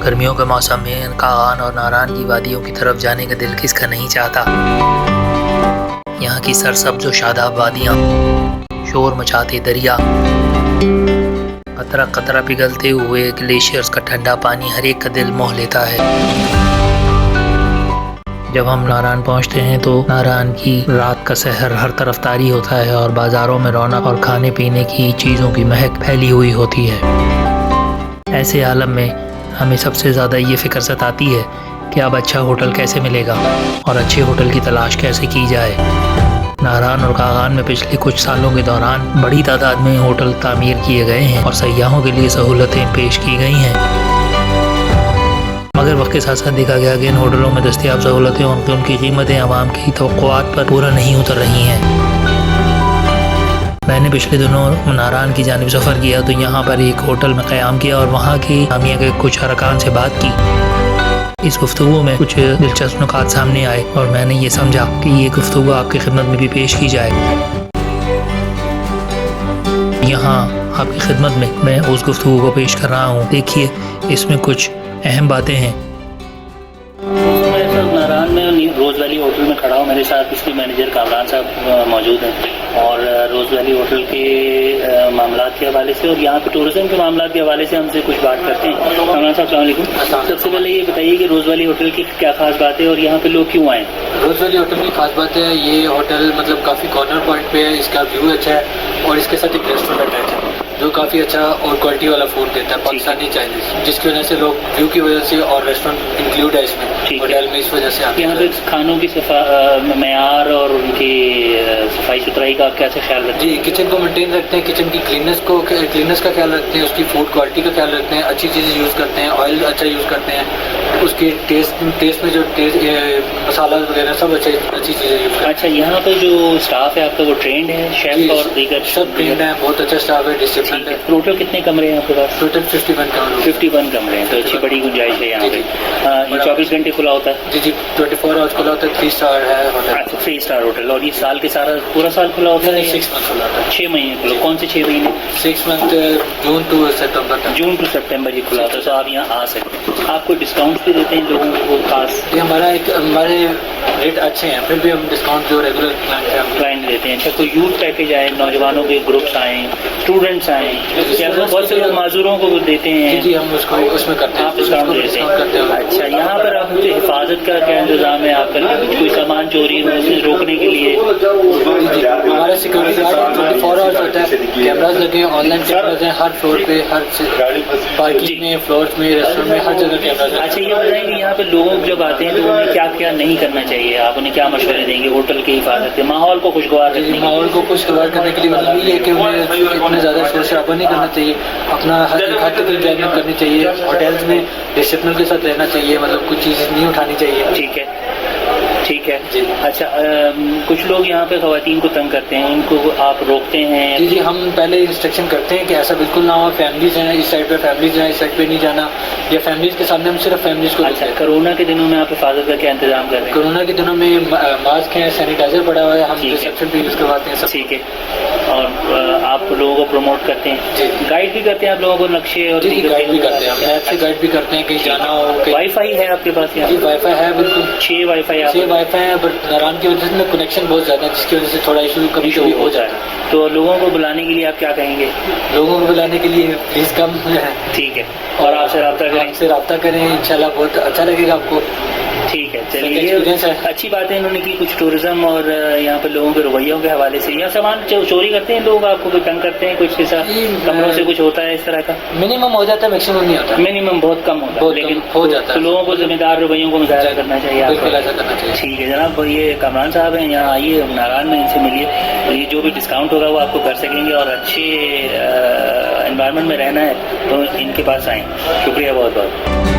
گرمیوں کے موسم میں کاغان اور ناران کی وادیوں کی طرف جانے کا دل کس کا نہیں چاہتا۔ یہاں کی سرسبز و شاداب وادیاں، شور مچاتے دریا، قطرہ قطرہ پگھلتے ہوئے گلیشیئرز کا ٹھنڈا پانی ہر ایک کا دل موہ لیتا ہے۔ جب ہم ناران پہنچتے ہیں تو ناران کی رات کا سحر ہر طرف طاری ہوتا ہے اور بازاروں میں رونق اور کھانے پینے کی چیزوں کی مہک پھیلی ہوئی ہوتی ہے۔ ایسے عالم میں ہمیں سب سے زیادہ یہ فکر ستاتی ہے کہ اب اچھا ہوٹل کیسے ملے گا اور اچھے ہوٹل کی تلاش کیسے کی جائے۔ ناران اور کاغان میں پچھلے کچھ سالوں کے دوران بڑی تعداد میں ہوٹل تعمیر کیے گئے ہیں اور سیاحوں کے لیے سہولتیں پیش کی گئی ہیں، مگر وقت کے ساتھ ساتھ دیکھا گیا کہ ان ہوٹلوں میں دستیاب سہولتیں اور ان کی قیمتیں عوام کی توقعات پر پورا نہیں اتر رہی ہیں۔ میں نے پچھلے دنوں ناران کی جانب سفر کیا تو یہاں پر ایک ہوٹل میں قیام کیا اور وہاں کی حامیہ کے کچھ ارکان سے بات کی۔ اس گفتگو میں کچھ دلچسپ نکات سامنے آئے اور میں نے یہ سمجھا کہ یہ گفتگو آپ کی خدمت میں بھی پیش کی جائے۔ یہاں آپ کی خدمت میں اس گفتگو کو پیش کر رہا ہوں، دیکھیے اس میں کچھ اہم باتیں ہیں۔ میں سر ناران میں روز ویلی ہوٹل میں کھڑا ہوں، میرے ساتھ اس کے مینیجر کامران صاحب موجود ہیں اور روز ویلی ہوٹل کے معاملات کے حوالے سے اور یہاں پہ ٹورزم کے معاملات کے حوالے سے ہم سے کچھ بات کرتے ہیں۔ کامران صاحب السلام علیکم۔ سب سے پہلے یہ بتائیے کہ روز ویلی ہوٹل کی کیا خاص بات ہے اور یہاں پہ لوگ کیوں آئیں؟ روز ویلی ہوٹل کی خاص بات ہے یہ ہوٹل مطلب کافی کارنر پوائنٹ پہ ہے، اس کا ویو اچھا ہے اور اس کے ساتھ ایک ریسٹورینٹ ہے جو کافی اچھا اور کوالٹی والا فوڈ دیتا ہے، پاکستانی چائنیز، جس کی وجہ سے لوگ ویو کی وجہ سے اور ریسٹورینٹ انکلوڈ ہے اس میں ہوٹل میں، اس وجہ سے یہاں پہ کھانوں کی معیار اور ان کی صفائی ستھرائی کا آپ کیسے خیال رکھتے ہیں؟ جی، کچن کو مینٹین رکھتے ہیں، کچن کی کلیننس کا خیال رکھتے ہیں، اس کی فوڈ کوالٹی کا خیال رکھتے ہیں، اچھی چیزیں یوز کرتے ہیں، آئل اچھا یوز کرتے ہیں، اس کی ٹیسٹ میں جو مسالہ وغیرہ سب اچھی چیزیں یوز کرتے ہیں۔ اچھا، یہاں پہ جو اسٹاف ہے آپ کا وہ ٹرینڈ ہے، شیف اور دیگر سب ٹرینڈ ہے، بہت اچھا اسٹاف ہے، ڈسپلن ہے۔ ٹوٹل کتنے کمرے ہیں آپ کے پاس؟ ٹوٹل 51 کمرے ہیں، تو اچھی بڑی گنجائش ہے یہاں پہ۔ یہ 24 گھنٹے کھلا ہوتا ہے؟ جی 24 آورس کھلا ہوتا ہے، 3 اسٹار ہے ہوٹل۔ اچھا، 3 اسٹار ہوٹل، اور یہ سال کے پورا سال کھلا ہوتا ہے؟ 6 منتھ کھلا ہوتا ہے، 6 مہینے کھلا۔ کون سے 6 مہینے؟ 6 منتھ، جون ٹو سپٹمبر یہ کھلا ہوتا ہے، تو آپ یہاں آ سکتے ہیں۔ آپ کو ڈسکاؤنٹ بھی دیتے ہیں لوگوں کو خاص؟ یہ ہمارے ریٹ اچھے ہیں، پھر بھی ہم ڈسکاؤنٹ جو ریگولر کلائنٹ دیتے ہیں۔ اچھا، کوئی یوتھ پیکیج آئے، نوجوانوں کے گروپس آئیں، اسٹوڈنٹس آئیں، یا بہت سے لوگ معذوروں کو دیتے ہیں؟ جی ہم اس میں کرتے ہیں، آپ ڈسکاؤنٹ دیتے ہیں۔ اچھا، یہاں پر آپ کی حفاظت کا کیا انتظام ہے آپ کا؟ کوئی سامان چوری سے روکنے کے لیے؟ جی ہمارا سیکورٹی گارڈ 24 آورس ہوتا ہے، کیمراز لگے ہیں، آن لائن کیمراز ہیں ہر فلور پہ، ہر پارکنگ میں، فلورس میں، ریسٹورینٹ میں، ہر جگہ کیمراز ہیں۔ اچھا، یہ بتائیں کہ یہاں پہ لوگوں جب آتے ہیں تو انہیں کیا کیا نہیں کرنا چاہیے؟ آپ انہیں کیا مشورے دیں گے ہوٹل کی حفاظت کے، ماحول کو خوشگوار رکھنے کے لیے؟ ماحول کو خوشگوار کرنے کے لیے مطلب یہ ہے کہ انہیں اتنے زیادہ شور شرابہ نہیں کرنا چاہیے، اپنا ہر حد تک انجوائمنٹ کرنی چاہیے، ہوٹلس میں ڈسپلن کے ساتھ رہنا چاہیے، مطلب کچھ چیز نہیں اٹھانی چاہیے۔ ٹھیک ہے جی۔ اچھا، کچھ لوگ یہاں پہ خواتین کو تنگ کرتے ہیں، ان کو آپ روکتے ہیں؟ جی ہم پہلے انسٹرکشن کرتے ہیں کہ ایسا بالکل نہ ہو، فیملیز ہیں اس سائڈ پہ، فیملیز ہیں اس سائڈ پہ نہیں جانا، یا فیملیز کے سامنے ہم صرف فیملیز کو۔ اچھا، کرونا کے دنوں میں آپ حفاظت کا کیا انتظام کر رہے ہیں؟ کرونا کے دنوں میں ماسک ہیں، سینیٹائزر پڑا ہوا ہے، ہم ریسیپشن پہ یوز کرواتے ہیں سب۔ ٹھیک ہے، اور آپ لوگوں کو پروموٹ کرتے ہیں؟ جی، گائیڈ بھی کرتے ہیں آپ لوگوں کو نقشے اور؟ جی گائیڈ بھی کرتے ہیں، ہم ایپ سے گائیڈ بھی کرتے ہیں کہیں جانا ہو۔ وائی فائی ہے آپ کے پاس یہاں؟ جی وائی فائی ہے، بالکل 6 وائی فائی ہے، بٹ ناران کی وجہ سے کنیکشن بہت زیادہ ہے، جس کی وجہ سے تھوڑا ایشو کبھی کبھی ہو جاتا ہے۔ تو لوگوں کو بلانے کے لیے آپ کیا کہیں گے؟ لوگوں کو بلانے کے لیے پلیز کم ہے، ٹھیک ہے، اور آپ سے رابطہ کریں، انشاءاللہ بہت اچھا لگے گا آپ کو۔ ٹھیک ہے، چلیے، اچھی باتیں انہوں نے کی کچھ ٹورزم اور یہاں پہ لوگوں کے رویوں کے حوالے سے۔ یا سامان چوری کرتے ہیں لوگ، آپ کو کوئی تنگ کرتے ہیں کچھ کے ساتھ، کمروں سے کچھ ہوتا ہے اس طرح کا؟ منیمم ہو جاتا ہے، میکسیمم نہیں ہوتا، منیمم بہت کم ہوتا ہے، لیکن ہو جاتا ہے۔ تو لوگوں کو ذمہ دار رویوں کو مظاہرہ کرنا چاہیے آپ کو۔ بالکل ایسا کرنا چاہیے۔ ٹھیک ہے جناب، یہ کامران صاحب ہیں، یہاں آئیے ناران میں، ان سے ملیے، یہ جو بھی ڈسکاؤنٹ ہوگا وہ آپ کو کر سکیں گے، اور اچھے انوائرمنٹ میں رہنا ہے تو ان کے پاس آئیں۔ شکریہ بہت بہت۔